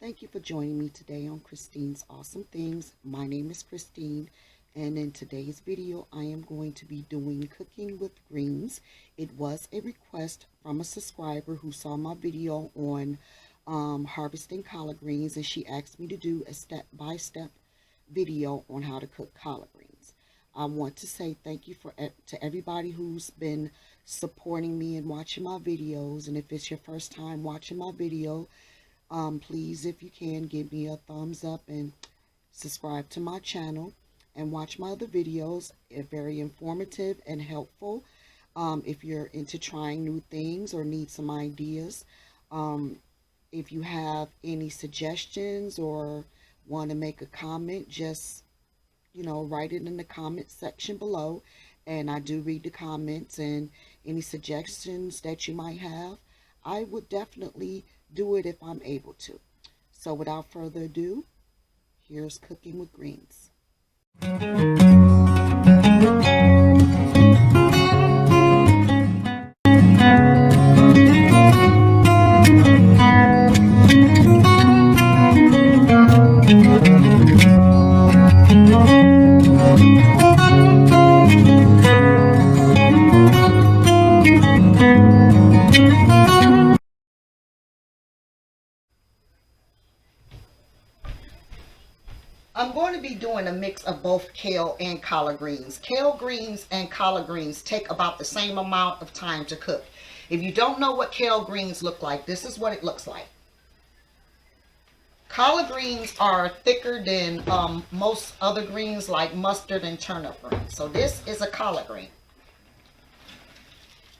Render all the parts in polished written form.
Thank you for joining me today on Christine's Awesome Things. My name is Christine, and in today's video I am going to be doing cooking with greens. It was a request from a subscriber who saw my video on harvesting collard greens, and she asked me to do a step-by-step video on how to cook collard greens. I want to say thank you to everybody who's been supporting me and watching my videos. And if it's your first time watching my video, please, if you can, give me a thumbs up and subscribe to my channel and watch my other videos. They're very informative and helpful. If you're into trying new things or need some ideas, if you have any suggestions or want to make a comment, just write it in the comment section below, and I do read the comments and any suggestions that you might have. I would definitely do it if I'm able to. So without further ado, here's cooking with greens. I'm going to be doing a mix of both kale and collard greens. Kale greens and collard greens take about the same amount of time to cook. If you don't know what kale greens look like, this is what it looks like. Collard greens are thicker than most other greens like mustard and turnip greens. So this is a collard green.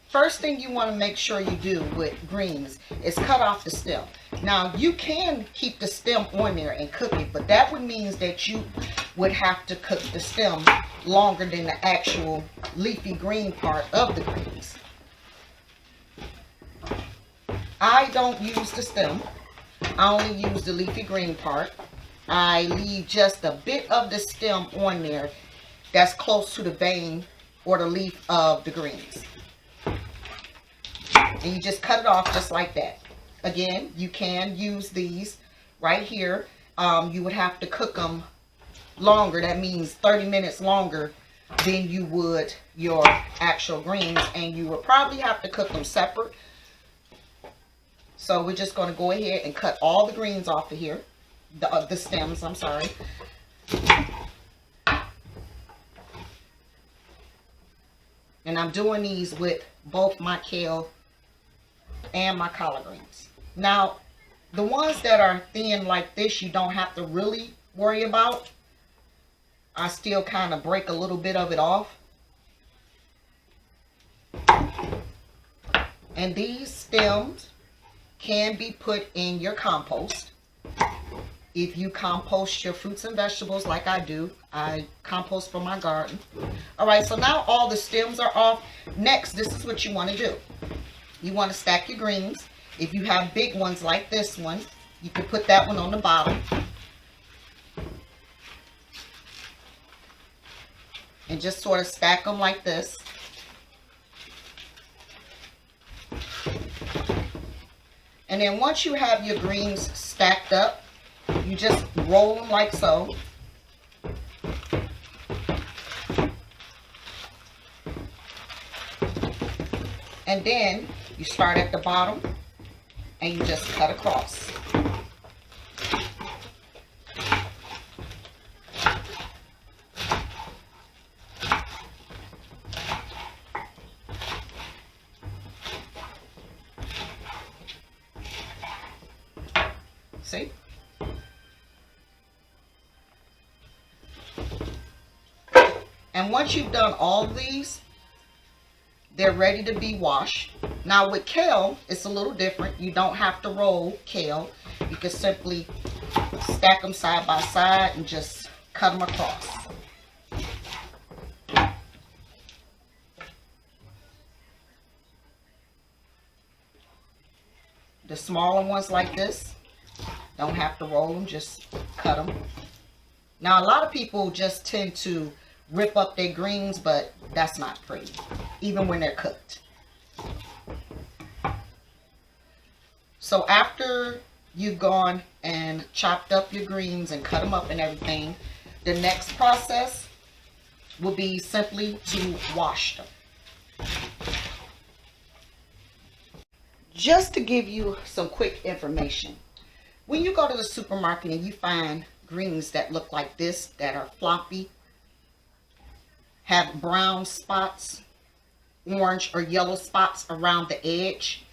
First thing you want to make sure you do with greens is cut off the stem. Now, you can keep the stem on there and cook it, but that would mean that you would have to cook the stem longer than the actual leafy green part of the greens. I don't use the stem. I only use the leafy green part. I leave just a bit of the stem on there that's close to the vein or the leaf of the greens. And you just cut it off just like that. Again, you can use these right here. You would have to cook them longer. That means 30 minutes longer than you would your actual greens. And you would probably have to cook them separate. So we're just going to go ahead and cut all the greens off of here. The stems, I'm sorry. And I'm doing these with both my kale and my collard greens. Now, the ones that are thin like this, you don't have to really worry about. I still kind of break a little bit of it off. And these stems can be put in your compost. If you compost your fruits and vegetables like I do, I compost for my garden. All right, so now all the stems are off. Next, this is what you want to do. You want to stack your greens. If you have big ones like this one, you can put that one on the bottom. And just sort of stack them like this. And then once you have your greens stacked up, you just roll them like so. And then you start at the bottom and you just cut across. See? And once you've done all of these, they're ready to be washed. Now with kale, it's a little different. You don't have to roll kale. You can simply stack them side by side and just cut them across. The smaller ones like this, don't have to roll them, just cut them. Now a lot of people just tend to rip up their greens, but that's not pretty, even when they're cooked. So after you've gone and chopped up your greens and cut them up and everything, the next process will be simply to wash them. Just to give you some quick information, when you go to the supermarket and you find greens that look like this, that are floppy, have brown spots, orange or yellow spots around the edge,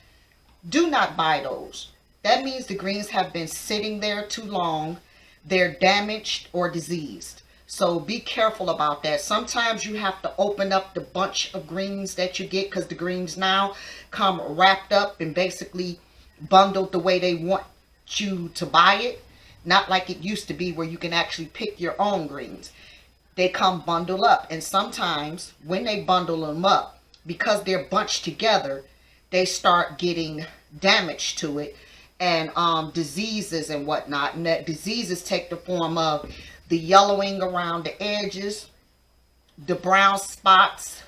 do not buy those. That means the greens have been sitting there too long. They're damaged or diseased. So be careful about that. Sometimes you have to open up the bunch of greens that you get, because the greens now come wrapped up and basically bundled the way they want you to buy it. Not like it used to be where you can actually pick your own greens. They come bundled up, and sometimes when they bundle them up, because they're bunched together, they start getting damage to it, and diseases and whatnot. And that diseases take the form of the yellowing around the edges, the brown spots.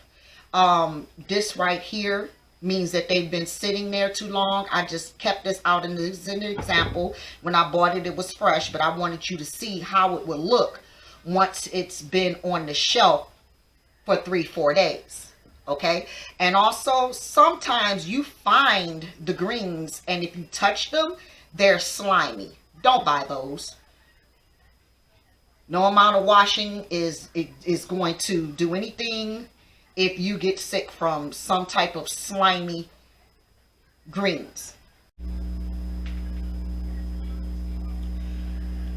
This right here means that they've been sitting there too long. I just kept this out in an example. When I bought it, it was fresh, but I wanted you to see how it would look once it's been on the shelf for 3-4 days. Okay, and also sometimes you find the greens and if you touch them, they're slimy. Don't buy those. No amount of washing is going to do anything if you get sick from some type of slimy greens.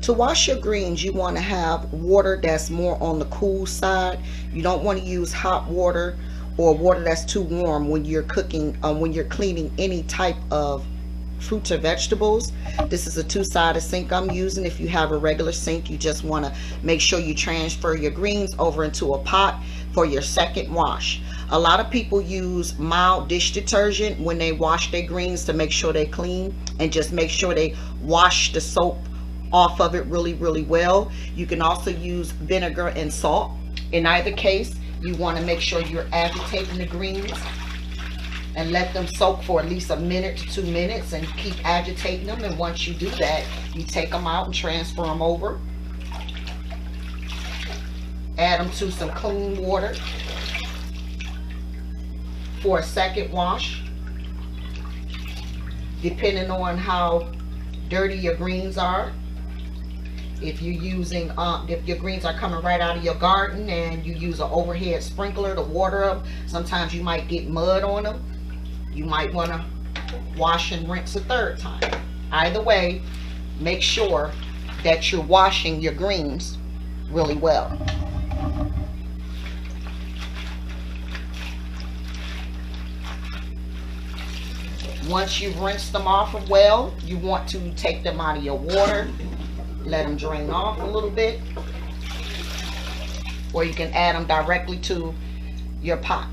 To wash your greens, you want to have water that's more on the cool side. You don't want to use hot water or water that's too warm when you're cooking, when you're cleaning any type of fruits or vegetables. This is a 2-sided sink I'm using. If you have a regular sink, you just want to make sure you transfer your greens over into a pot for your second wash. A lot of people use mild dish detergent when they wash their greens to make sure they're clean, and just make sure they wash the soap off of it really well. You can also use vinegar and salt. In either case, you want to make sure you're agitating the greens and let them soak for at least 1 to 2 minutes, and keep agitating them. And once you do that, you take them out and transfer them over. Add them to some clean water for a second wash, depending on how dirty your greens are. If you're using, if your greens are coming right out of your garden and you use an overhead sprinkler to water them, sometimes you might get mud on them. You might want to wash and rinse a 3rd time. Either way, make sure that you're washing your greens really well. Once you've rinsed them off well, you want to take them out of your water. Let them drain off a little bit, or you can add them directly to your pot.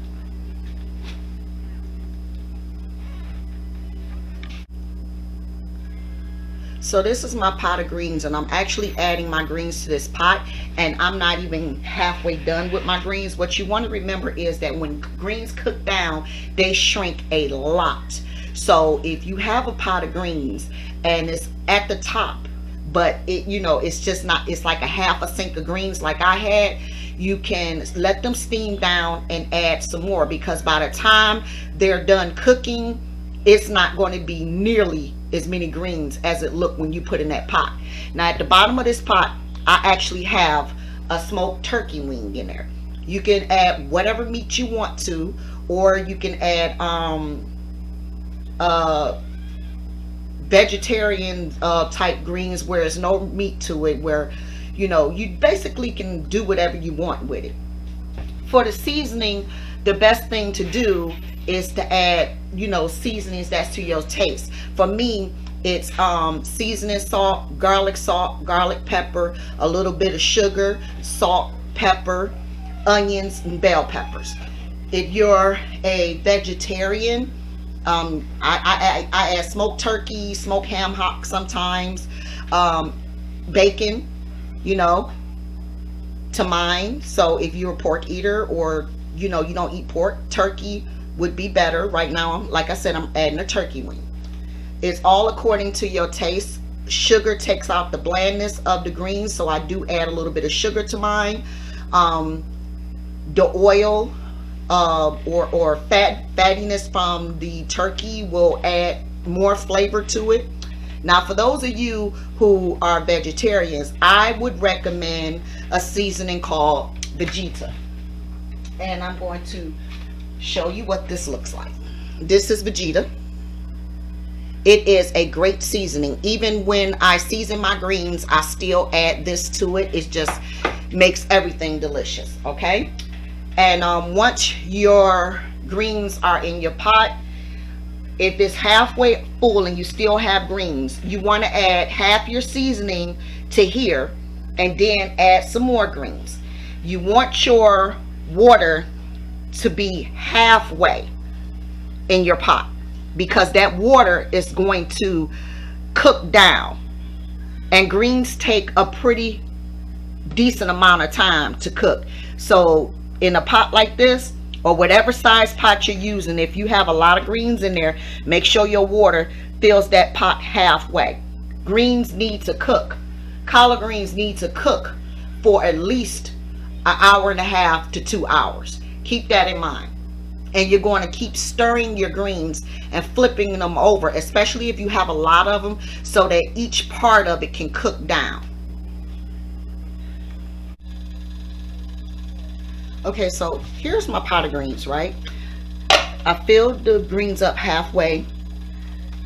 So this is my pot of greens, and I'm actually adding my greens to this pot, and I'm not even halfway done with my greens. What you want to remember is that when greens cook down, they shrink a lot. So if you have a pot of greens and it's at the top, but it, you know, it's just not, it's like a half a sink of greens like I had, you can let them steam down and add some more, because by the time they're done cooking, it's not going to be nearly as many greens as it looked when you put in that pot. Now at the bottom of this pot, I actually have a smoked turkey wing in there. You can add whatever meat you want to, or you can add vegetarian type greens where there's no meat to it, where you know you basically can do whatever you want with it. For the seasoning, the best thing to do is to add, you know, seasonings that's to your taste. For me, it's seasoning salt, garlic pepper, a little bit of sugar, salt, pepper, onions, and bell peppers. If you're a vegetarian, I add smoked turkey, smoked ham hock sometimes, bacon, you know, to mine. So if you're a pork eater, or you know you don't eat pork, turkey would be better. Right now, like I said, I'm adding a turkey wing. It's all according to your taste. Sugar takes out the blandness of the greens, so I do add a little bit of sugar to mine. The oil or fattiness from the turkey will add more flavor to it. Now, for those of you who are vegetarians, I would recommend a seasoning called Vegeta. And I'm going to show you what this looks like. This is Vegeta. It is a great seasoning. Even when I season my greens, I still add this to it. It just makes everything delicious, okay? And once your greens are in your pot, if it's halfway full and you still have greens, you want to add half your seasoning to here and then add some more greens. You want your water to be halfway in your pot, because that water is going to cook down, and greens take a pretty decent amount of time to cook. So in a pot like this, or whatever size pot you're using, if you have a lot of greens in there, make sure your water fills that pot halfway. Greens need to cook. Collard greens need to cook for at least an hour and a half to 2 hours. Keep that in mind. And you're going to keep stirring your greens and flipping them over, especially if you have a lot of them, so that each part of it can cook down. Okay, so here's my pot of greens, right? I filled the greens up halfway,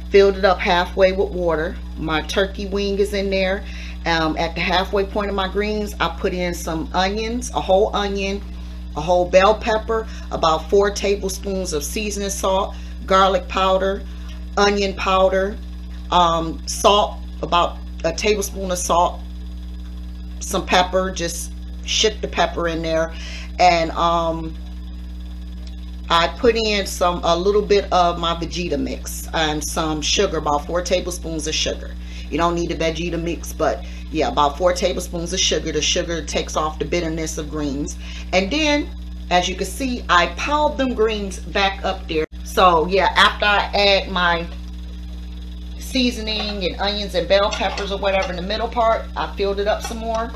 filled it up halfway with water. My turkey wing is in there. At the halfway point of my greens, I put in some onions, a whole onion, a whole bell pepper, about 4 tablespoons of seasoning salt, garlic powder, onion powder, salt, about a tablespoon of salt, some pepper, just shook the pepper in there, and I put in a little bit of my Vegeta mix and some sugar, about 4 tablespoons of sugar. You don't need a Vegeta mix, but yeah, about 4 tablespoons of sugar. The sugar takes off the bitterness of greens. And then, as you can see, I piled them greens back up there. So yeah, after I add my seasoning and onions and bell peppers or whatever in the middle part, I filled it up some more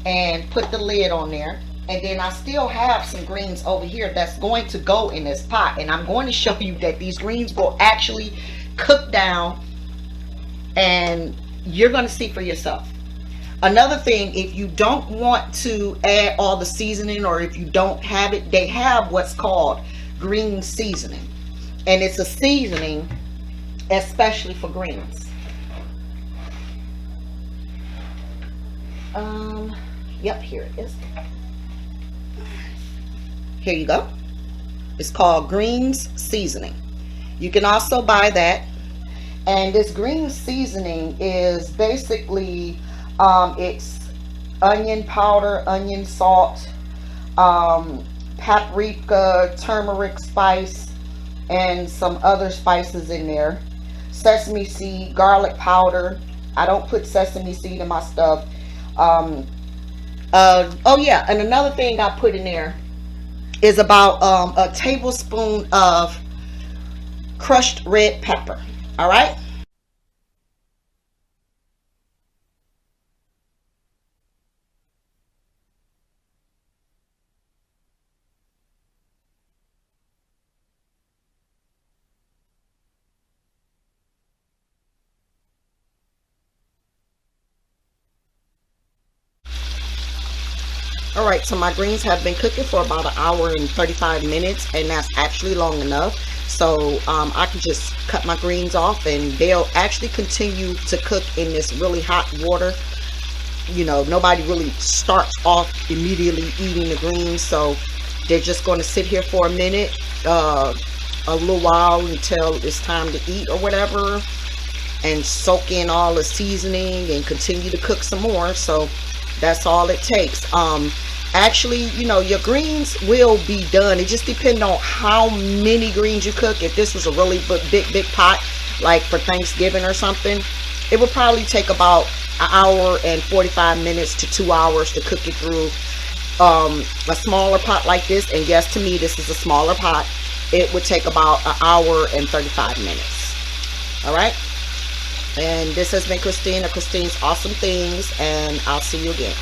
and put the lid on there. And then I still have some greens over here that's going to go in this pot, and I'm going to show you that these greens will actually cook down, and you're going to see for yourself. Another thing, if you don't want to add all the seasoning, or if you don't have it, they have what's called green seasoning, and it's a seasoning especially for greens. Yep, here it is. Here you go. It's called greens seasoning. You can also buy that. And this green seasoning is basically it's onion powder, onion salt, paprika, turmeric spice, and some other spices in there. Sesame seed, garlic powder. I don't put sesame seed in my stuff. Oh yeah, and another thing I put in there is about a tablespoon of crushed red pepper. All right. All right, so my greens have been cooking for about 1 hour and 35 minutes, and that's actually long enough. So I can just cut my greens off, and they'll actually continue to cook in this really hot water. You know, nobody really starts off immediately eating the greens, so they're just going to sit here for a minute, a little while, until it's time to eat or whatever, and soak in all the seasoning and continue to cook some more. So that's all it takes. Actually, you know, your greens will be done. It just depends on how many greens you cook. If this was a really big pot, like for Thanksgiving or something, it would probably take about 1 hour and 45 minutes to 2 hours to cook it through. A smaller pot like this, and yes, to me this is a smaller pot, it would take about 1 hour and 35 minutes. All right, And this has been Christine of Christine's Awesome Things, and I'll see you again.